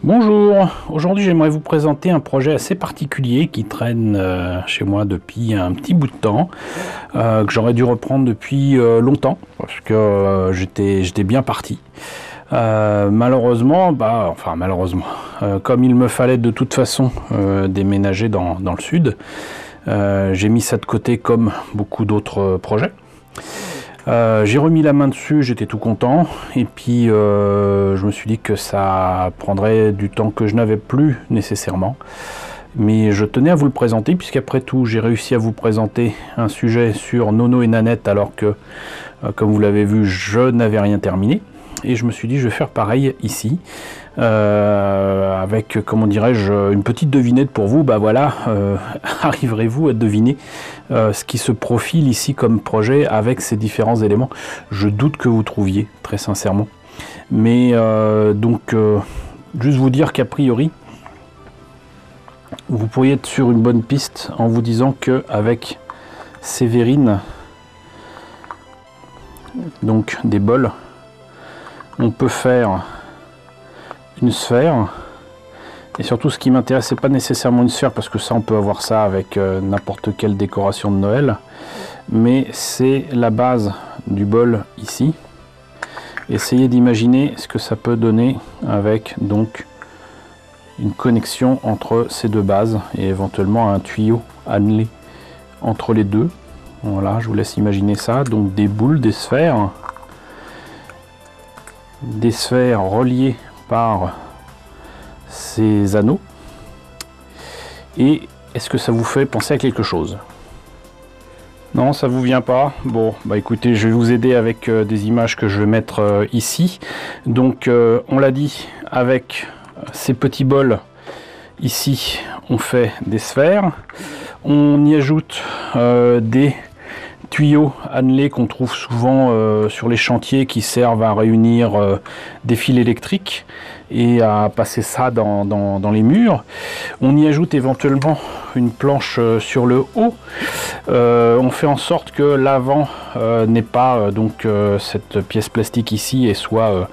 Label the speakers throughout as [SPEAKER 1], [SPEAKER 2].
[SPEAKER 1] Bonjour, aujourd'hui j'aimerais vous présenter un projet assez particulier qui traîne chez moi depuis un petit bout de temps, que j'aurais dû reprendre depuis longtemps, parce que j'étais bien parti. Malheureusement, comme il me fallait de toute façon déménager dans le sud, j'ai mis ça de côté comme beaucoup d'autres projets. J'ai remis la main dessus, j'étais tout content, et puis je me suis dit que ça prendrait du temps que je n'avais plus nécessairement, mais je tenais à vous le présenter puisqu'après tout j'ai réussi à vous présenter un sujet sur Nono et Nanette alors que comme vous l'avez vu je n'avais rien terminé, et je me suis dit je vais faire pareil ici avec, comment dirais-je, une petite devinette pour vous. Bah voilà, arriverez-vous à deviner ce qui se profile ici comme projet avec ces différents éléments? Je doute que vous trouviez, très sincèrement. Mais juste vous dire qu'a priori, vous pourriez être sur une bonne piste en vous disant que avec Sévérine, donc des bols, on peut faire une sphère. Et surtout, ce qui m'intéresse, c'est pas nécessairement une sphère, parce que ça, on peut avoir ça avec n'importe quelle décoration de Noël, mais c'est la base du bol ici. Essayez d'imaginer ce que ça peut donner avec donc une connexion entre ces deux bases et éventuellement un tuyau annelé entre les deux. Voilà, je vous laisse imaginer ça. Donc des boules, des sphères reliées par ces anneaux. Et est-ce que ça vous fait penser à quelque chose? Non, ça vous vient pas? Bon, bah écoutez, je vais vous aider avec des images que je vais mettre ici. Donc, on l'a dit, avec ces petits bols ici, on fait des sphères. On y ajoute des tuyaux annelés qu'on trouve souvent sur les chantiers, qui servent à réunir des fils électriques et à passer ça dans les murs. On y ajoute éventuellement une planche sur le haut. On fait en sorte que l'avant n'ait pas cette pièce plastique ici et soit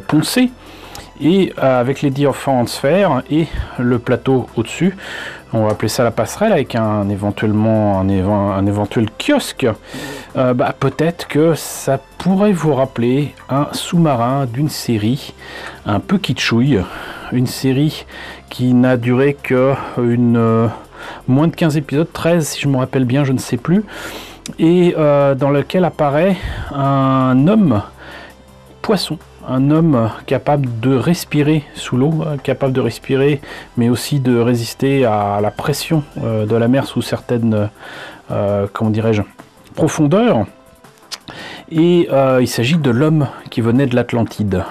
[SPEAKER 1] poncée. Et avec les différentes sphères et le plateau au-dessus, on va appeler ça la passerelle, avec un éventuel kiosque, peut-être que ça pourrait vous rappeler un sous-marin d'une série un peu kitschouille, une série qui n'a duré que moins de 15 épisodes, 13 si je me rappelle bien, je ne sais plus, et dans lequel apparaît un homme poisson. Un homme capable de respirer sous l'eau, capable de respirer, mais aussi de résister à la pression de la mer sous certaines, profondeurs. Et il s'agit de l'homme qui venait de l'Atlantide.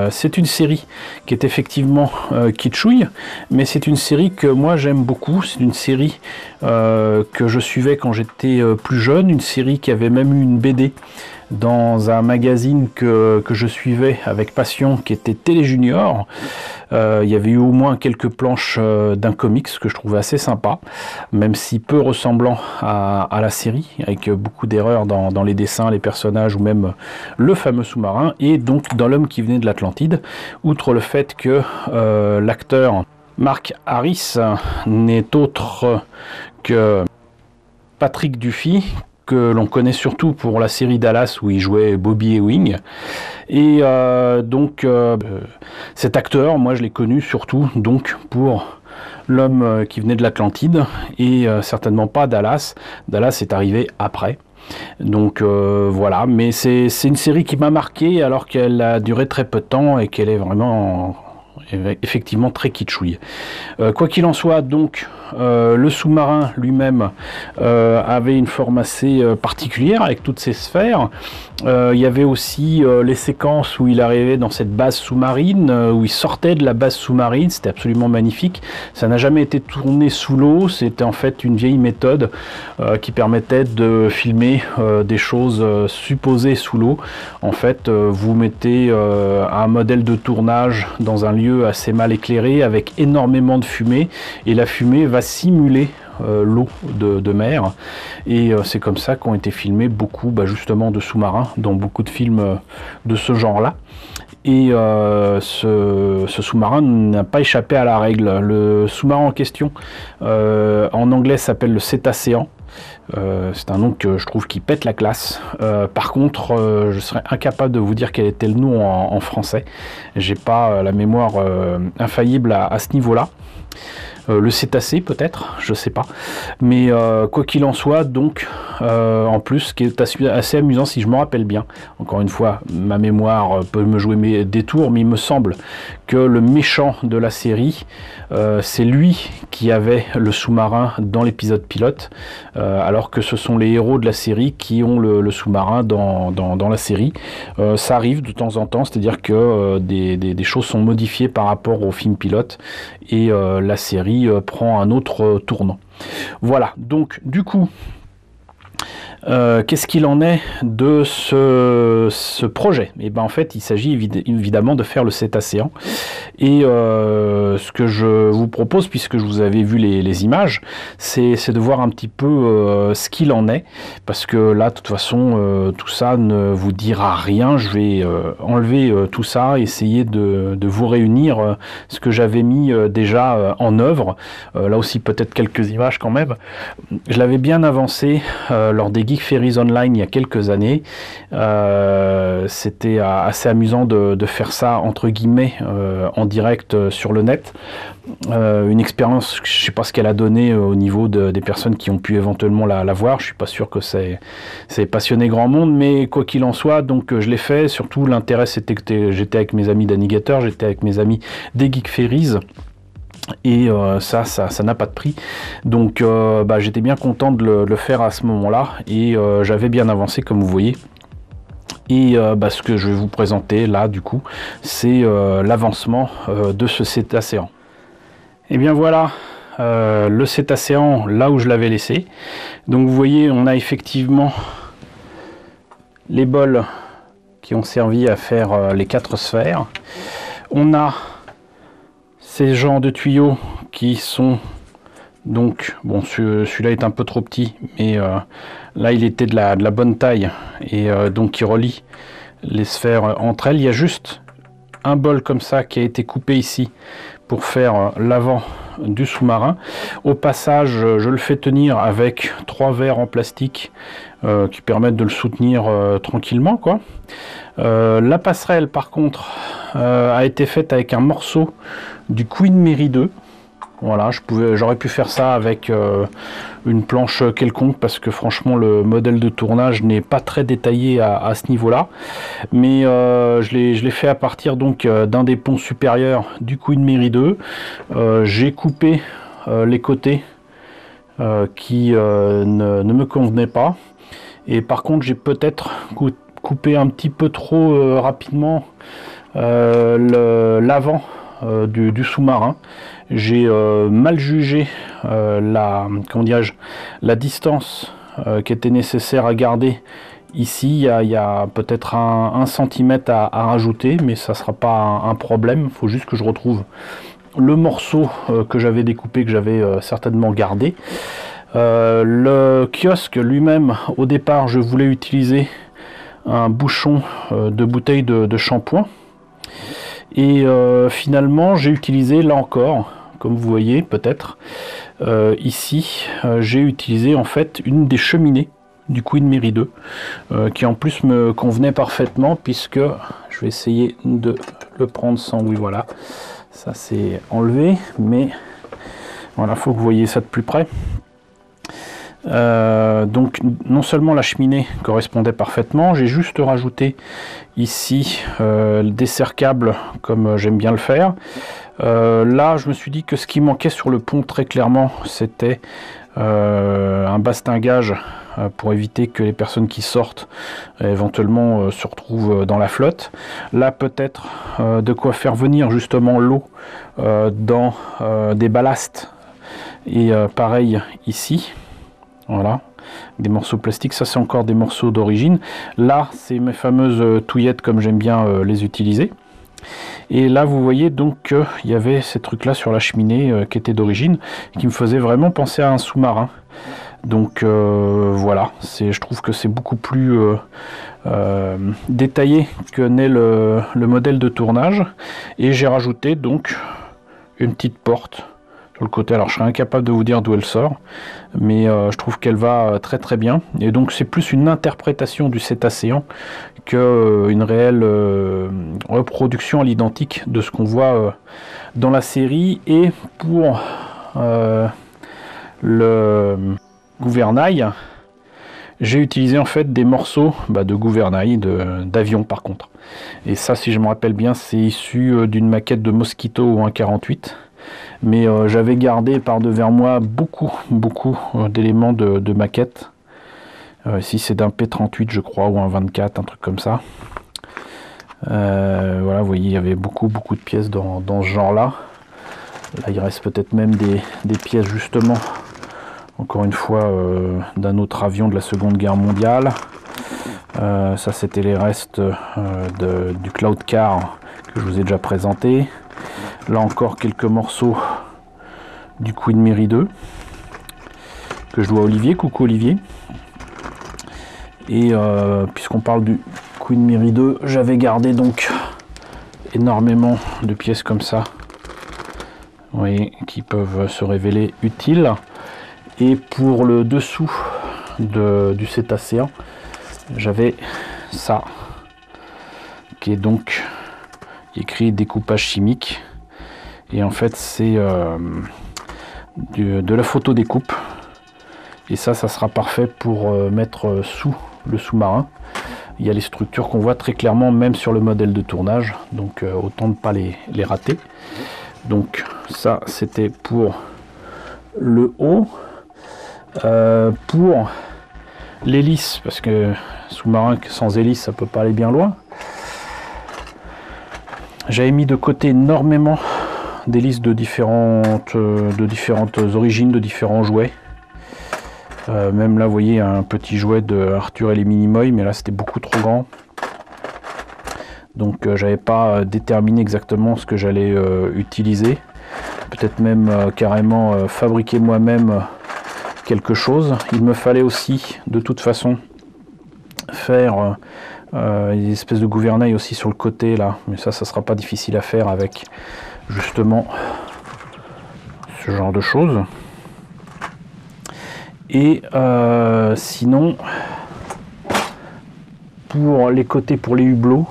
[SPEAKER 1] C'est une série qui est effectivement kitschouille, mais c'est une série que moi j'aime beaucoup. C'est une série que je suivais quand j'étais plus jeune, une série qui avait même eu une BD dans un magazine que je suivais avec passion, qui était Télé Junior. Il y avait eu au moins quelques planches d'un comics que je trouvais assez sympa, même si peu ressemblant à la série, avec beaucoup d'erreurs dans les dessins, les personnages ou même le fameux sous-marin. Et donc dans l'homme qui venait de l'Atlantide, outre le fait que l'acteur Mark Harris n'est autre que Patrick Duffy, que l'on connaît surtout pour la série Dallas où il jouait Bobby Ewing. Et cet acteur, moi je l'ai connu surtout donc pour l'homme qui venait de l'Atlantide, et certainement pas Dallas. Dallas est arrivé après. Donc voilà, mais c'est une série qui m'a marqué alors qu'elle a duré très peu de temps et qu'elle est vraiment effectivement très kitschouille. Quoi qu'il en soit, donc le sous-marin lui-même avait une forme assez particulière avec toutes ces sphères. Il y avait aussi les séquences où il arrivait dans cette base sous-marine, où il sortait de la base sous-marine. C'était absolument magnifique. Ça n'a jamais été tourné sous l'eau. C'était en fait une vieille méthode qui permettait de filmer des choses supposées sous l'eau. En fait, vous mettez un modèle de tournage dans un lieu assez mal éclairé avec énormément de fumée, et la fumée va simuler l'eau de mer, et c'est comme ça qu'ont été filmés beaucoup justement de sous-marins dans beaucoup de films de ce genre là. Et ce sous-marin n'a pas échappé à la règle. Le sous-marin en question, en anglais, s'appelle le Cétacéan. C'est un nom que je trouve qui pète la classe. Par contre, je serais incapable de vous dire quel était le nom en français. J'ai pas la mémoire infaillible à ce niveau-là. Le cétacé peut-être, je sais pas. Mais quoi qu'il en soit, donc, en plus, ce qui est assez amusant, si je me rappelle bien, encore une fois, ma mémoire peut me jouer des tours, mais il me semble que le méchant de la série, c'est lui qui avait le sous-marin dans l'épisode pilote, alors que ce sont les héros de la série qui ont le sous-marin dans la série. Ça arrive de temps en temps, c'est-à-dire que des choses sont modifiées par rapport au film pilote, et la série prend un autre tournant. Voilà, donc du coup, qu'est-ce qu'il en est de ce projet? Et ben en fait, il s'agit évidemment de faire le Cétacéan. Et ce que je vous propose, puisque je vous avais vu les images, c'est de voir un petit peu ce qu'il en est. Parce que là, de toute façon, tout ça ne vous dira rien. Je vais enlever tout ça, essayer de vous réunir ce que j'avais mis déjà en œuvre. Là aussi, peut-être quelques images quand même. Je l'avais bien avancé lors des Geek Fairies Online il y a quelques années. C'était assez amusant de faire ça entre guillemets en direct sur le net. Une expérience, je ne sais pas ce qu'elle a donné au niveau des personnes qui ont pu éventuellement la voir. Je ne suis pas sûr que c'est passionné grand monde, mais quoi qu'il en soit, donc je l'ai fait. Surtout l'intérêt c'était que j'étais avec mes amis d'Anigator, j'étais avec mes amis des Geek Fairies. Et ça n'a pas de prix, donc j'étais bien content de le faire à ce moment-là, et j'avais bien avancé comme vous voyez. Et ce que je vais vous présenter là du coup, c'est l'avancement de ce Cétacéan. Et bien voilà, le Cétacéan là où je l'avais laissé. Donc vous voyez, on a effectivement les bols qui ont servi à faire les 4 sphères. On a ces genres de tuyaux qui sont donc, bon, celui-là est un peu trop petit, mais là il était de la bonne taille, et donc qui relie les sphères entre elles. Il y a juste un bol comme ça qui a été coupé ici pour faire l'avant du sous-marin. Au passage, je le fais tenir avec 3 verres en plastique qui permettent de le soutenir tranquillement, quoi. La passerelle par contre a été faite avec un morceau du Queen Mary 2. Voilà, j'aurais pu faire ça avec une planche quelconque, parce que franchement le modèle de tournage n'est pas très détaillé à ce niveau là, mais je l'ai fait à partir donc d'un des ponts supérieurs du Queen Mary 2. J'ai coupé les côtés qui ne me convenaient pas, et par contre j'ai peut-être coupé un petit peu trop rapidement l'avant du sous-marin. J'ai mal jugé la distance qui était nécessaire à garder. Ici, il y a peut-être un centimètre à rajouter, mais ça ne sera pas un problème. Il faut juste que je retrouve le morceau que j'avais découpé, que j'avais certainement gardé. Le kiosque lui-même, au départ, je voulais utiliser un bouchon de bouteille de shampoing. Et finalement, j'ai utilisé, là encore, comme vous voyez peut-être, ici, j'ai utilisé en fait une des cheminées du Queen Mary 2, qui en plus me convenait parfaitement, puisque je vais essayer de le prendre sans... Oui, voilà, ça c'est enlevé, mais voilà, faut que vous voyez ça de plus près. Donc non seulement la cheminée correspondait parfaitement, j'ai juste rajouté ici des serre-câbles comme j'aime bien le faire. Là je me suis dit que ce qui manquait sur le pont très clairement, c'était un bastingage pour éviter que les personnes qui sortent éventuellement se retrouvent dans la flotte. Là peut-être de quoi faire venir justement l'eau dans des ballasts, et pareil ici. Voilà, des morceaux plastiques, ça c'est encore des morceaux d'origine. Là, c'est mes fameuses touillettes comme j'aime bien les utiliser. Et là, vous voyez donc qu'il y avait ces trucs-là sur la cheminée qui étaient d'origine, qui me faisaient vraiment penser à un sous-marin. Donc voilà, je trouve que c'est beaucoup plus détaillé que n'est le modèle de tournage. Et j'ai rajouté donc une petite porte sur le côté. Alors je serais incapable de vous dire d'où elle sort, mais je trouve qu'elle va très très bien. Et donc c'est plus une interprétation du cétacéan qu'une réelle reproduction à l'identique de ce qu'on voit dans la série. Et pour le gouvernail, j'ai utilisé en fait des morceaux de gouvernail, d'avion par contre. Et ça, si je me rappelle bien, c'est issu d'une maquette de Mosquito ou 1.48. Mais j'avais gardé par devers moi beaucoup d'éléments de maquette. Ici c'est d'un P38 je crois, ou un 24, un truc comme ça. Voilà, vous voyez, il y avait beaucoup de pièces dans ce genre là. Là il reste peut-être même des pièces justement, encore une fois, d'un autre avion de la Seconde Guerre mondiale. Ça c'était les restes du Cloud Car que je vous ai déjà présenté. Là encore quelques morceaux du Queen Mary 2 que je dois à Olivier. Coucou Olivier. Et puisqu'on parle du Queen Mary 2, j'avais gardé donc énormément de pièces comme ça, vous voyez, qui peuvent se révéler utiles. Et pour le dessous du cétacéan, j'avais ça qui est donc écrit découpage chimique, et en fait c'est de la photo découpe, et ça sera parfait pour mettre sous le sous-marin. Il y a les structures qu'on voit très clairement même sur le modèle de tournage, donc autant ne pas les rater. Donc ça c'était pour le haut. Pour l'hélice, parce que sous-marin sans hélice ça peut pas aller bien loin, j'avais mis de côté énormément d'hélices de différentes origines, de différents jouets. Même là vous voyez un petit jouet de Arthur et les Minimoy, mais là c'était beaucoup trop grand, donc j'avais pas déterminé exactement ce que j'allais utiliser. Peut-être même carrément fabriquer moi-même quelque chose. Il me fallait aussi de toute façon faire des espèces de gouvernail aussi sur le côté là, mais ça sera pas difficile à faire avec justement ce genre de choses. Et sinon pour les côtés, pour les hublots,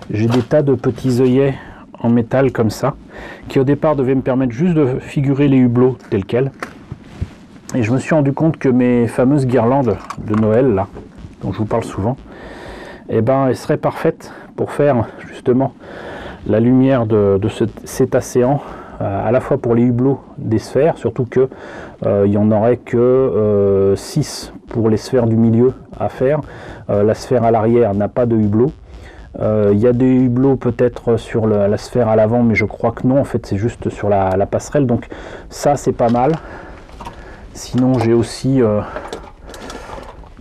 [SPEAKER 1] j'ai des tas de petits œillets en métal comme ça, qui au départ devaient me permettre juste de figurer les hublots tels quels. Et je me suis rendu compte que mes fameuses guirlandes de Noël là, dont je vous parle souvent, eh ben elles seraient parfaites pour faire justement la lumière de ce cétacéan, à la fois pour les hublots des sphères, surtout que il n'y en aurait que 6 pour les sphères du milieu à faire. La sphère à l'arrière n'a pas de hublot. Il y a des hublots peut-être sur la sphère à l'avant, mais je crois que non, en fait c'est juste sur la passerelle, donc ça c'est pas mal. Sinon j'ai aussi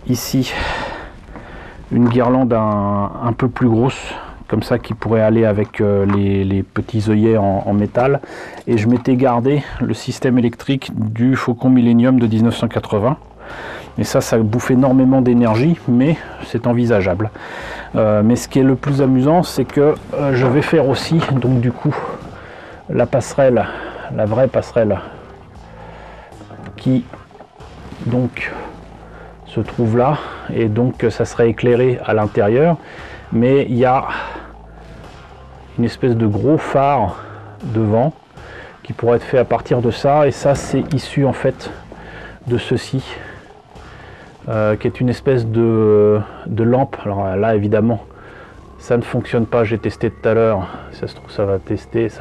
[SPEAKER 1] ici une guirlande un peu plus grosse, comme ça, qui pourrait aller avec les petits œillets en métal. Et je m'étais gardé le système électrique du Faucon Millennium de 1980. Et ça bouffe énormément d'énergie, mais c'est envisageable. Mais ce qui est le plus amusant, c'est que je vais faire aussi, donc du coup, la passerelle, la vraie passerelle, qui donc se trouve là, et donc ça serait éclairé à l'intérieur, mais il y a une espèce de gros phare devant qui pourrait être fait à partir de ça, et ça c'est issu en fait de ceci, qui est une espèce de lampe. Alors là évidemment ça ne fonctionne pas, j'ai testé tout à l'heure, ça se trouve ça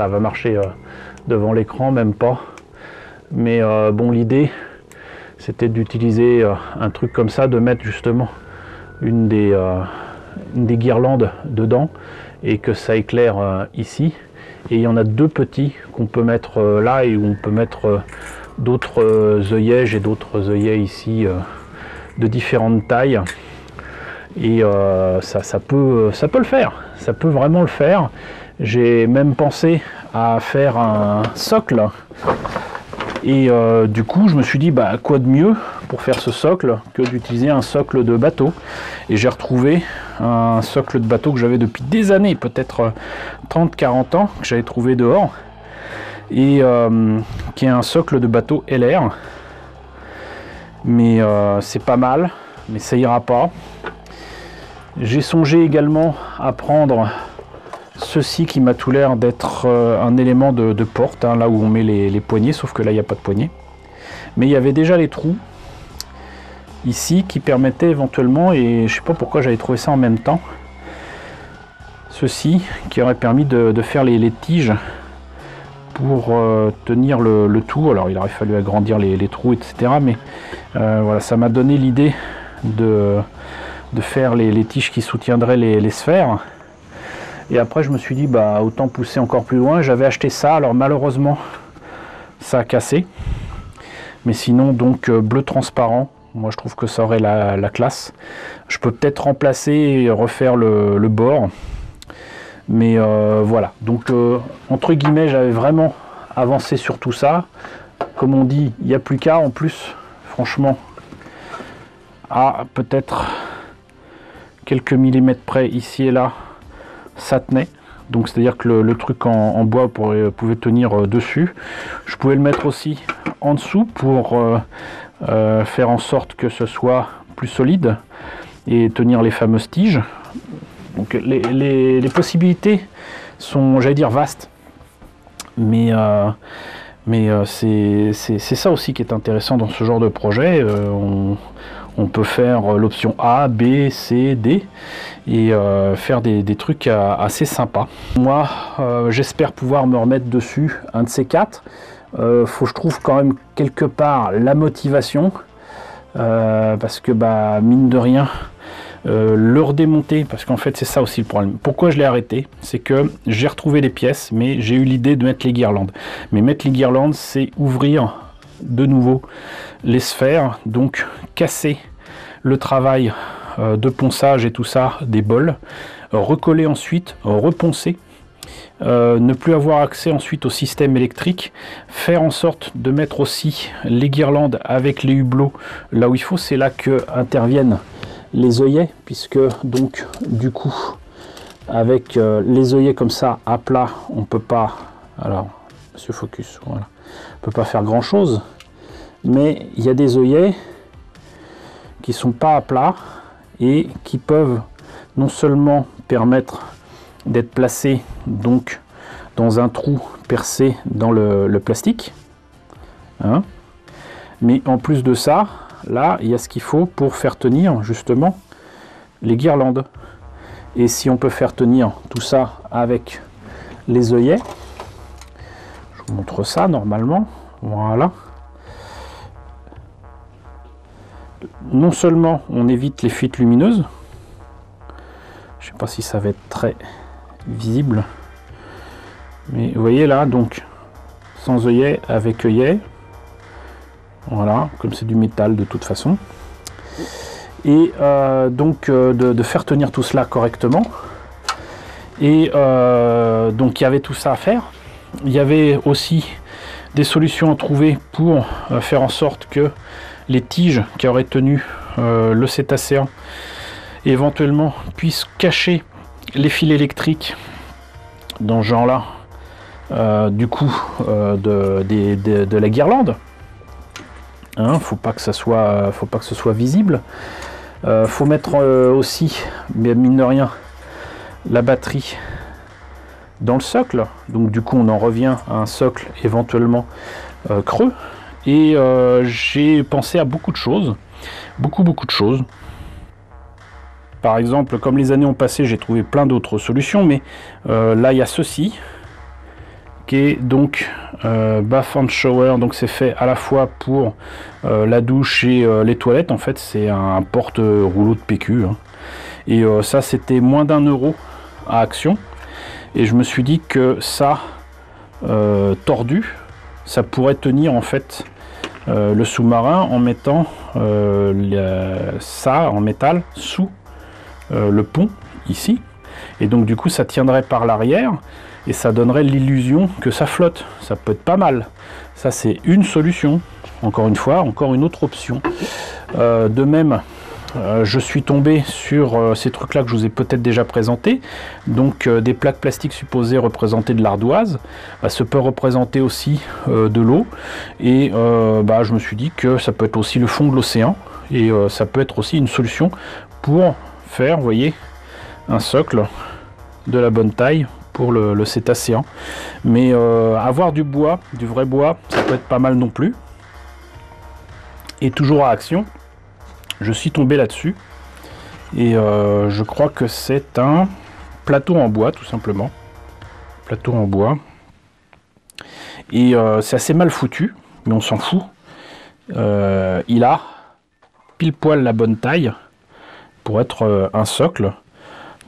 [SPEAKER 1] va marcher devant l'écran, même pas, mais bon, l'idée c'était d'utiliser un truc comme ça, de mettre justement une des guirlandes dedans et que ça éclaire ici. Et il y en a deux petits qu'on peut mettre là, et où on peut mettre d'autres œillets. J'ai d'autres œillets ici de différentes tailles, et ça peut le faire, ça peut vraiment le faire. J'ai même pensé à faire un socle Et du coup, je me suis dit, bah, quoi de mieux pour faire ce socle que d'utiliser un socle de bateau. Et j'ai retrouvé un socle de bateau que j'avais depuis des années, peut-être 30-40 ans, que j'avais trouvé dehors. Et qui est un socle de bateau LR. Mais c'est pas mal, mais ça ira pas. J'ai songé également à prendre ceci qui m'a tout l'air d'être un élément de porte, hein, là où on met les poignées, sauf que là il n'y a pas de poignée. Mais il y avait déjà les trous ici qui permettaient éventuellement, et je sais pas pourquoi j'avais trouvé ça en même temps, ceci qui aurait permis de faire les tiges pour tenir le tout. Alors il aurait fallu agrandir les trous, etc. Mais voilà, ça m'a donné l'idée de faire les tiges qui soutiendraient les sphères. Et après je me suis dit, bah autant pousser encore plus loin. J'avais acheté ça, alors malheureusement ça a cassé. Mais sinon donc bleu transparent, moi je trouve que ça aurait la classe. Je peux peut-être remplacer et refaire le bord. Mais voilà, donc entre guillemets j'avais vraiment avancé sur tout ça. Comme on dit, il n'y a plus qu'à. En plus franchement, à peut-être quelques millimètres près ici et là, ça tenait. Donc c'est à dire que le truc en bois pouvait tenir dessus. Je pouvais le mettre aussi en dessous pour faire en sorte que ce soit plus solide et tenir les fameuses tiges. Donc les possibilités sont, j'allais dire, vastes. Mais c'est ça aussi qui est intéressant dans ce genre de projet. On peut faire l'option A, B, C, D et faire des trucs assez sympas. Moi, j'espère pouvoir me remettre dessus un de ces quatre. Faut je trouve quand même quelque part la motivation parce que bah mine de rien le redémonter, parce qu'en fait c'est ça aussi le problème. Pourquoi je l'ai arrêté, c'est que j'ai retrouvé les pièces, mais j'ai eu l'idée de mettre les guirlandes. Mais mettre les guirlandes, c'est ouvrir de nouveau les sphères, donc casser le travail de ponçage et tout ça des bols, recoller ensuite, reponcer, ne plus avoir accès ensuite au système électrique, faire en sorte de mettre aussi les guirlandes avec les hublots là où il faut. C'est là que interviennent les œillets, puisque donc du coup avec les œillets comme ça à plat, on peut pas, alors monsieur focus, voilà, on peut pas faire grand chose, mais il y a des œillets qui sont pas à plat et qui peuvent non seulement permettre d'être placés donc dans un trou percé dans le plastique, hein, mais en plus de ça, là il y a ce qu'il faut pour faire tenir justement les guirlandes. Et si on peut faire tenir tout ça avec les œillets, je vous montre ça normalement, voilà, non seulement on évite les fuites lumineuses, je sais pas si ça va être très visible, mais vous voyez là, donc sans œillet, avec œillet, voilà, comme c'est du métal de toute façon, et donc de faire tenir tout cela correctement. Et donc il y avait tout ça à faire. Il y avait aussi des solutions à trouver pour faire en sorte que les tiges qui auraient tenu le cétacéan éventuellement puissent cacher les fils électriques dans ce genre là, du coup de la guirlande, hein, faut pas que ce soit visible. Faut mettre aussi, mais mine de rien, la batterie dans le socle, donc du coup on en revient à un socle éventuellement creux. Et j'ai pensé à beaucoup de choses, beaucoup de choses. Par exemple, comme les années ont passé, j'ai trouvé plein d'autres solutions, mais là il y a ceci qui est donc bath and shower, donc c'est fait à la fois pour la douche et les toilettes. En fait c'est un porte-rouleau de PQ, hein. Et ça c'était moins d'1 € à Action, et je me suis dit que ça tordu, ça pourrait tenir en fait le sous-marin en mettant ça en métal sous le pont ici, et donc du coup ça tiendrait par l'arrière. et ça donnerait l'illusion que ça flotte. Ça peut être pas mal. Ça, c'est une solution. Encore une fois, encore une autre option. De même, je suis tombé sur ces trucs-là que je vous ai peut-être déjà présentés. Donc, des plaques plastiques supposées représenter de l'ardoise. Ça peut représenter aussi de l'eau. Et je me suis dit que ça peut être aussi le fond de l'océan. Et ça peut être aussi une solution pour faire, vous voyez, un socle de la bonne taille pour le cétacéan. Mais avoir du bois, du vrai bois, ça peut être pas mal non plus. Et toujours à Action, je suis tombé là-dessus. Et je crois que c'est un plateau en bois, tout simplement. Plateau en bois. Et c'est assez mal foutu, mais on s'en fout. Il a pile poil la bonne taille pour être un socle.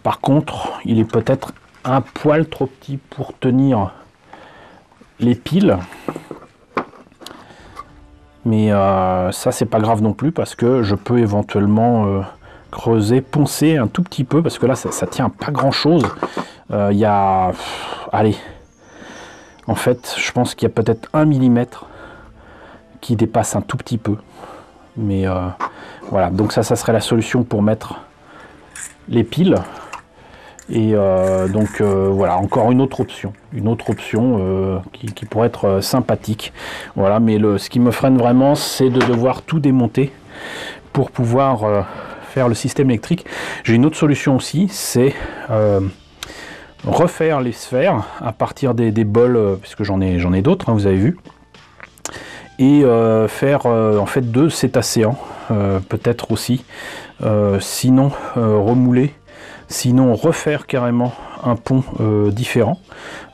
[SPEAKER 1] Par contre, il est peut-être un poil trop petit pour tenir les piles. Mais ça, c'est pas grave non plus parce que je peux éventuellement creuser, poncer un tout petit peu parce que là, ça tient pas grand-chose. Il y a... allez. En fait, je pense qu'il y a peut-être 1 millimètre qui dépasse un tout petit peu. Mais voilà, donc ça serait la solution pour mettre les piles. Et voilà, encore une autre option qui pourrait être sympathique. Voilà, mais ce qui me freine vraiment, c'est de devoir tout démonter pour pouvoir faire le système électrique. J'ai une autre solution aussi, c'est refaire les sphères à partir des bols, puisque j'en ai d'autres, hein, vous avez vu. Et faire en fait 2 cétacéans, peut-être aussi, sinon remouler. Sinon refaire carrément un pont différent,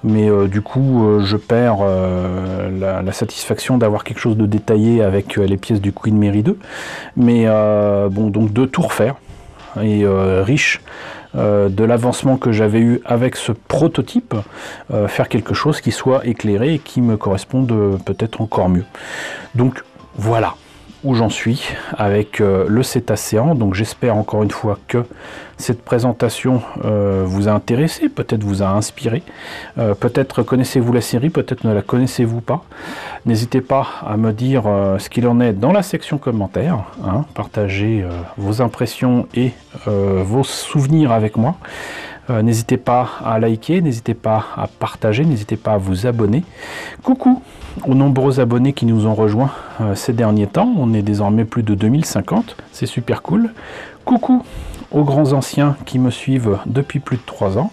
[SPEAKER 1] mais du coup je perds la satisfaction d'avoir quelque chose de détaillé avec les pièces du Queen Mary 2, mais bon, donc de tout refaire, et riche de l'avancement que j'avais eu avec ce prototype, faire quelque chose qui soit éclairé et qui me corresponde peut-être encore mieux. Donc voilà où j'en suis avec le cétacéan. Donc j'espère encore une fois que cette présentation vous a intéressé, peut-être vous a inspiré, peut-être connaissez-vous la série, peut-être ne la connaissez-vous pas. N'hésitez pas à me dire ce qu'il en est dans la section commentaires, hein, partagez vos impressions et vos souvenirs avec moi. N'hésitez pas à liker, n'hésitez pas à partager, n'hésitez pas à vous abonner. Coucou aux nombreux abonnés qui nous ont rejoints ces derniers temps. On est désormais plus de 2050, c'est super cool. Coucou aux grands anciens qui me suivent depuis plus de 3 ans.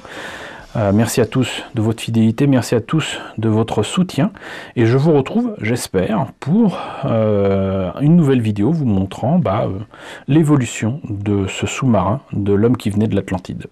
[SPEAKER 1] Merci à tous de votre fidélité, merci à tous de votre soutien. Et je vous retrouve, j'espère, pour une nouvelle vidéo vous montrant l'évolution de ce sous-marin, de l'homme qui venait de l'Atlantide.